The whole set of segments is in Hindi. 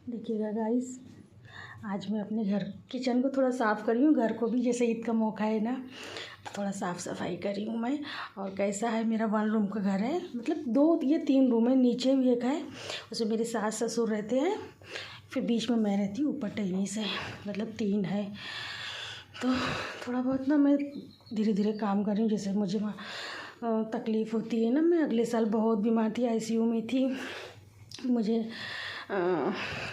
देखिएगा गाइस, आज मैं अपने घर किचन को थोड़ा साफ़ करी हूँ। घर को भी जैसे ईद का मौका है ना, तो थोड़ा साफ़ सफाई करी हूँ मैं। और कैसा है, मेरा 1 रूम का घर है, मतलब 2 ये 3 रूम है, नीचे भी एक है, उसमें मेरे सास ससुर रहते हैं, फिर बीच में मैं रहती हूँ ऊपर टहनी से, मतलब 3 है। तो थोड़ा बहुत ना मैं धीरे धीरे काम कर रही हूँ। जैसे मुझे तकलीफ़ होती है ना, मैं अगले साल बहुत बीमार थी, ICU में थी, मुझे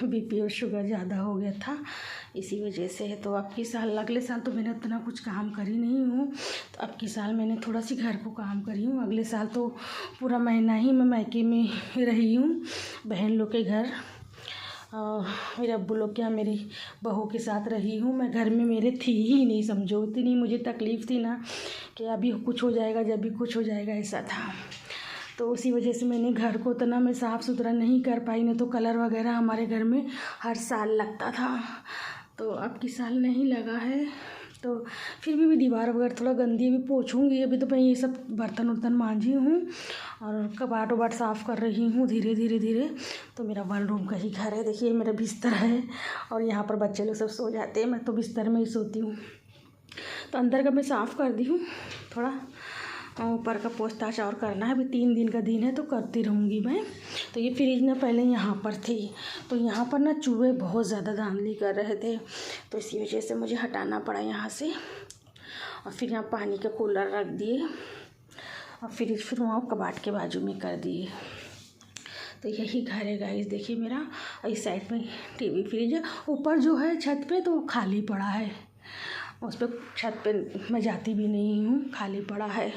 BP और शुगर ज़्यादा हो गया था, इसी वजह से। तो अगले साल तो मैंने उतना कुछ काम करी नहीं हूँ, तो अब की साल मैंने थोड़ा सी घर को काम करी हूँ। अगले साल तो पूरा महीना ही मैं मायके में रही हूँ, बहन लोग के घर, मेरे अब्बू लोग के यहाँ मेरी बहू के साथ रही हूँ। मैं घर में मेरे थी ही नहीं, समझो, इतनी मुझे तकलीफ़ थी ना कि अभी कुछ हो जाएगा, जब भी कुछ हो जाएगा, ऐसा था। तो उसी वजह से मैंने घर को उतना मैं साफ़ सुथरा नहीं कर पाई, नहीं तो कलर वगैरह हमारे घर में हर साल लगता था, तो अब की साल नहीं लगा है। तो फिर भी दीवार वगैरह थोड़ा गंदी अभी पोछूंगी। अभी तो मैं ये सब बर्तन वर्तन मांजी हूँ और कबाट वबाट साफ़ कर रही हूँ धीरे धीरे। तो मेरा 1 रूम का ही घर है। देखिए मेरा बिस्तर है और यहाँ पर बच्चे लोग सब सो जाते हैं, मैं तो बिस्तर में ही सोती हूँ। तो अंदर का मैं साफ़ कर दी हूँ, थोड़ा ऊपर का पोछताछ और करना है। अभी 3 दिन का दिन है तो करती रहूँगी मैं। तो ये फ्रिज ना पहले यहाँ पर थी, तो यहाँ पर ना चूहे बहुत ज़्यादा धांधली कर रहे थे, तो इसी वजह से मुझे हटाना पड़ा यहाँ से। और फिर यहाँ पानी का कूलर रख दिए और फ्रिज फिर वहाँ कबाट के बाजू में कर दिए। तो यही घर है गाइस, देखिए मेरा। इस साइड में TV फ्रिज है, ऊपर जो है छत पे तो खाली पड़ा है, उस पर छत पे मैं जाती भी नहीं हूँ, खाली पड़ा है।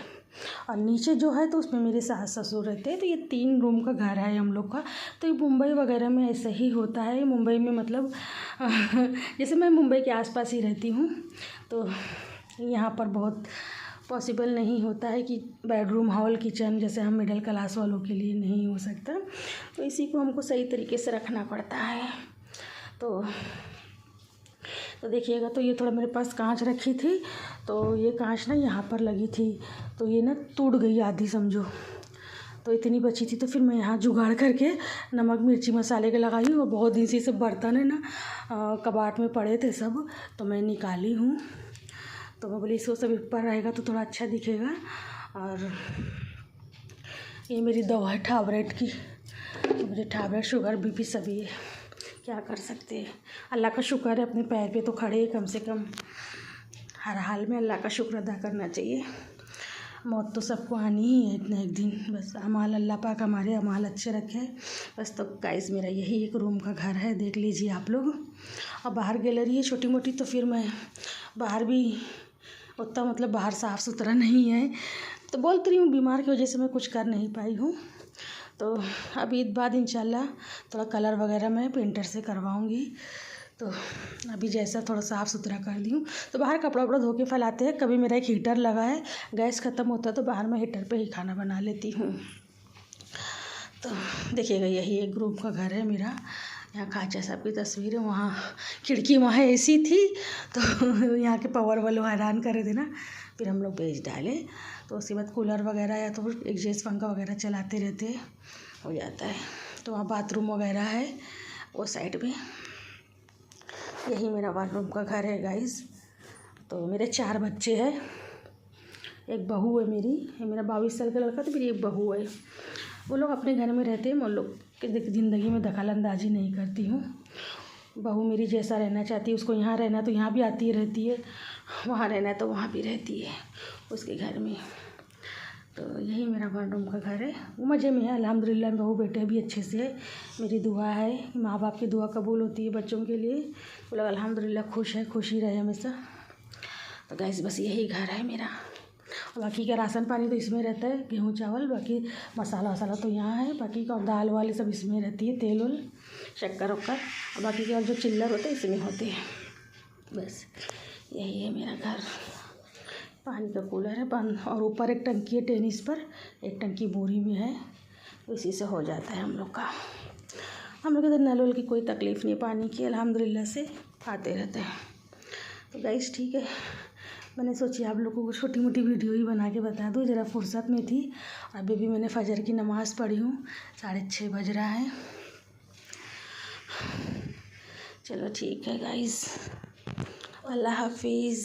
और नीचे जो है तो उसमें मेरे सास ससुर रहते हैं। तो ये 3 रूम का घर है हम लोग का। तो ये मुंबई वगैरह में ऐसा ही होता है। मुंबई में मतलब जैसे मैं मुंबई के आसपास ही रहती हूँ, तो यहाँ पर बहुत पॉसिबल नहीं होता है कि बेडरूम, हॉल, किचन जैसे हम मिडिल क्लास वालों के लिए नहीं हो सकता। तो इसी को हमको सही तरीके से रखना पड़ता है। तो देखिएगा, तो ये थोड़ा मेरे पास कांच रखी थी, तो ये कांच ना यहाँ पर लगी थी, तो ये ना टूट गई आधी, समझो। तो इतनी बची थी, तो फिर मैं यहाँ जुगाड़ करके नमक मिर्ची मसाले के लगाई हूँ। और बहुत दिन से सब बर्तन है ना कबाट में पड़े थे सब, तो मैं निकाली हूँ। तो मैं बोली इसको सब ऊपर रहेगा तो थोड़ा अच्छा दिखेगा। और ये मेरी दवा है टैबलेट की, मुझे टैबलेट, शुगर, BP सभी है, क्या कर सकते हैं। अल्लाह का शुक्र है अपने पैर पे तो खड़े हैं कम से कम। हर हाल में अल्लाह का शुक्र अदा करना चाहिए। मौत तो सबको आनी ही है इतना एक दिन, बस अमाल अल्लाह पाक हमारे अमाल अच्छे रखे बस। तो गाइस मेरा यही 1 रूम का घर है, देख लीजिए आप लोग। और बाहर गैलरी है छोटी मोटी, तो फिर मैं बाहर भी उतना मतलब बाहर साफ़ सुथरा नहीं है, तो बोलती रही हूँ बीमार की वजह से मैं कुछ कर नहीं पाई हूँ। तो अभी ईद बाद इंशाल्लाह थोड़ा कलर वगैरह मैं पेंटर से करवाऊँगी। तो अभी जैसा थोड़ा साफ़ सुथरा कर दी हूँ। तो बाहर कपड़ा वपड़ा धो के फैलाते हैं। कभी मेरा एक हीटर लगा है, गैस ख़त्म होता है तो बाहर मैं हीटर पे ही खाना बना लेती हूँ। तो देखिएगा यही 1 रूम का घर है मेरा। यहाँ खाचा साहब की तस्वीर है, वहाँ खिड़की, वहाँ AC थी, तो यहाँ के पावर वाले हैरान कर रहे थे ना, फिर हम लोग बेच डाले। तो उसके बाद कूलर वगैरह या तो एग्जॉस्ट पंखा वगैरह चलाते रहते, हो जाता है। तो वहाँ बाथरूम वगैरह है वो साइड में। यही मेरा 1 रूम का घर है गाइस। तो मेरे 4 बच्चे हैं, एक बहू है मेरी, ये मेरा 22 साल का लड़का, तो मेरी एक बहू है। वो लोग अपने घर में रहते हैं, मैं उन लोग की ज़िंदगी में दखल अंदाजी नहीं करती हूँ। बहू मेरी जैसा रहना चाहती है, उसको यहाँ रहना है तो यहाँ भी आती रहती है, वहाँ रहना है तो वहाँ भी रहती है उसके घर में। तो यही मेरा 1 रूम का घर है, वो मज़े में है अल्हम्दुलिल्लाह। बहू बेटे भी अच्छे से है, मेरी दुआ है, माँ बाप की दुआ कबूल होती है बच्चों के लिए। वो लोग अल्हम्दुलिल्लाह खुश है, खुश ही रहे हमेशा। तो गैस बस यही घर है मेरा। और बाकी का राशन पानी तो इसमें रहता है, गेहूँ चावल, बाकी मसाला वसाला तो यहाँ है, बाकी का दाल वाल सब इसमें रहती है, तेल उल, शक्कर वक्कर, और बाकी के और जो चिल्लर होते हैं इसमें होते हैं। बस यही है मेरा घर। पानी का कूलर है बंद, और ऊपर एक टंकी है टेनिस पर, एक टंकी बोरी में है, तो इसी से हो जाता है हम लोग का। हम लोग इधर नल वल की कोई तकलीफ़ नहीं, पानी की अल्हम्दुलिल्लाह से आते रहते हैं। तो गाइस ठीक है, मैंने सोची आप लोगों को छोटी मोटी वीडियो ही बना के बता दूँ, ज़रा फुर्सत में थी। अभी भी मैंने फजर की नमाज़ पढ़ी हूँ, 6:30 बज रहा है। चलो ठीक है गाइस, अल्लाह हाफिज़।